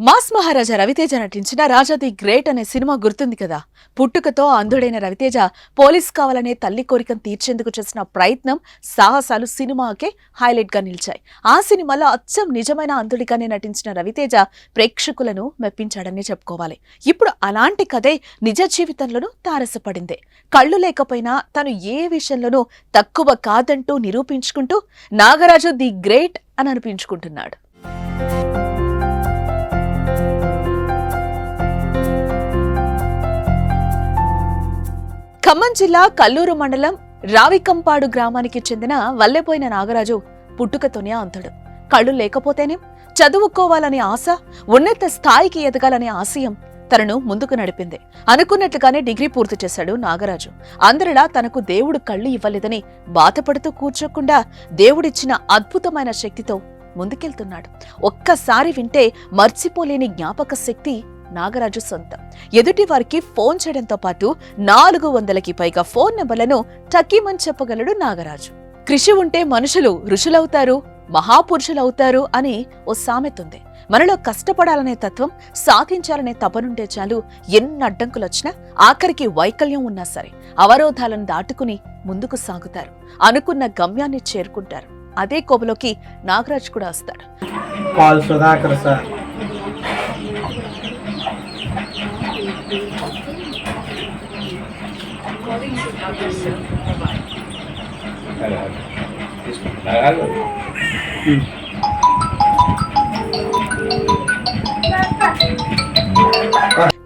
Mass మహారాజా రవితేజ నటించిన రాజా the great అనే cinema గుర్తుంది కదా. పుట్టుకతో అంధుడైన రవితేజ పోలీస్ కావాలనే తల్లి కోరికను తీర్చేందుకు చేసిన ప్రయత్నం, సాహసాలు సినిమాకే హైలైట్ గా నిలిచాయి. ఆ సినిమాలో అచ్చం నిజమైన అంధుడిగానే నటించిన రవితేజ ప్రేక్షకులను మెప్పించాడని చెప్పుకోవాలి. ఇప్పుడు అలాంటి కథే నిజ జీవితంలోనూ తారసపడింది. కళ్ళు లేకపోయినా తను ఏ విషయంలోనూ తక్కువ కాదంటూ నిరూపించుకుంటూ నాగరాజు ది గ్రేట్ అని అనిపించుకుంటున్నాడు. ఖమ్మం జిల్లా కల్లూరు మండలం రావికంపాడు గ్రామానికి చెందిన వల్లెపోయిన నాగరాజు పుట్టుకతోనే అంధుడు. కళ్ళు లేకపోతేనే చదువుకోవాలనే ఆశ, ఉన్నత స్థాయికి ఎదగాలనే ఆశయం తనను ముందుకు నడిపింది. అనుకున్నట్లుగానే డిగ్రీ పూర్తి చేశాడు నాగరాజు. అందరిలా తనకు దేవుడు కళ్ళు ఇవ్వలేదని బాధపడుతూ కూర్చోకుండా దేవుడిచ్చిన అద్భుతమైన శక్తితో ముందుకెళ్తున్నాడు. ఒక్కసారి వింటే మర్చిపోలేని జ్ఞాపక శక్తి నాగరాజు సొంతం. ఎదుటి వారికి ఫోన్ చేయడంతో పాటు 400కి పైగా ఫోన్ నెంబర్లను టకీమని చెప్పగలడు నాగరాజు. కృషి ఉంటే మనుషులు ఋషులవుతారు, మహాపురుషులవుతారు అని ఓ సామెతుంది. మనలో కష్టపడాలనే తత్వం, సాధించాలనే తపనుంటే చాలు ఎన్ని అడ్డంకులొచ్చినా, ఆఖరికి వైకల్యం ఉన్నా సరే అవరోధాలను దాటుకుని ముందుకు సాగుతారు. అనుకున్న గమ్యాన్ని చేరుకుంటారు. అదే కోబలోకి నాగరాజు కూడా వస్తాడు.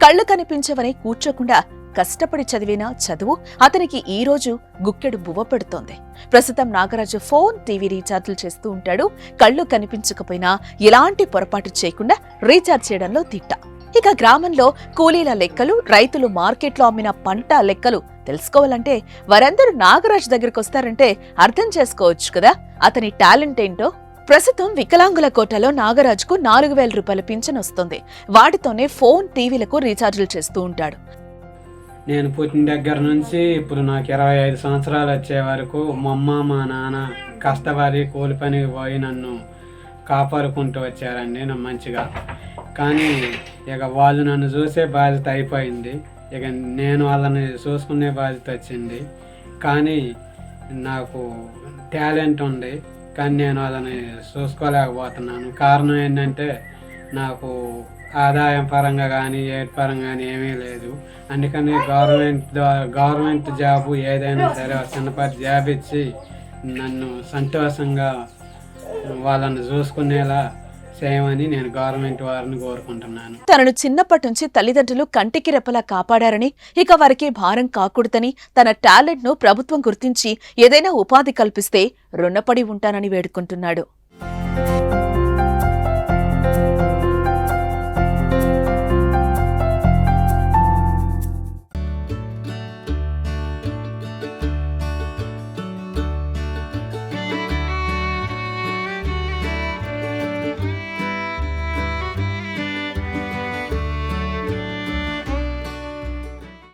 కళ్ళు కనిపించవని కూర్చోకుండా కష్టపడి చదివిన చదువు అతనికి ఈ రోజు గుక్కెడు బువ్వ పెడుతోంది. ప్రస్తుతం నాగరాజు ఫోన్, టీవీ రీఛార్జ్లు చేస్తూ ఉంటాడు. కళ్ళు కనిపించకపోయినా ఎలాంటి పొరపాటు చేయకుండా రీఛార్జ్ చేయడంలో దిట్ట. ఇక గ్రామంలో కూలీల లెక్కలు, రైతులు మార్కెట్లో అమ్మిన పంట లెక్కలు తెలుసుకోవాలంటే వారందరూ నాగరాజు దగ్గరికి వస్తారంటే అర్థం చేసుకోవచ్చు కదా అతని టాలెంట్ ఏంటో. ప్రస్తుతం వికలాంగుల కోటాలో నాగరాజుకు 4,000 రూపాయల పింఛన్ వస్తుంది. వాటితోనే ఫోన్, టీవీలకు రీఛార్జ్లు చేస్తూ ఉంటాడు. నేను పుట్టిన దగ్గర నుంచి ఇప్పుడు నాకు 25 సంవత్సరాలు వచ్చే వరకు మా అమ్మ, మా నాన్న కష్టపడి కూలి పనికి పోయి నన్ను కాపాడుకుంటూ వచ్చారండి నా మంచిగా. కానీ ఇక వాళ్ళు నన్ను చూసే బాధ్యత అయిపోయింది. ఇక నేను వాళ్ళని చూసుకునే బాధ్యత వచ్చింది. కానీ నాకు టాలెంట్ ఉంది, కానీ నేను వాళ్ళని చూసుకోలేకపోతున్నాను. కారణం ఏంటంటే నాకు ఆదాయం పరంగా కానీ ఏటి పరంగా కానీ ఏమీ లేదు. అందుకని గవర్నమెంట్ జాబు ఏదైనా సరే చిన్నపాటి జాబ్ ఇచ్చి నన్ను సంతోషంగా వాళ్ళని చూసుకునేలా చేయమని నేను గవర్నమెంట్ వారిని కోరుకుంటున్నాను. తనను చిన్నప్పటి నుంచి తల్లిదండ్రులు కంటికి రెప్పలా కాపాడారని, ఇక వారికి భారం కాకూడదని, తన టాలెంట్ ను ప్రభుత్వం గుర్తించి ఏదైనా ఉపాధి కల్పిస్తే రుణపడి ఉంటానని వేడుకుంటున్నాడు.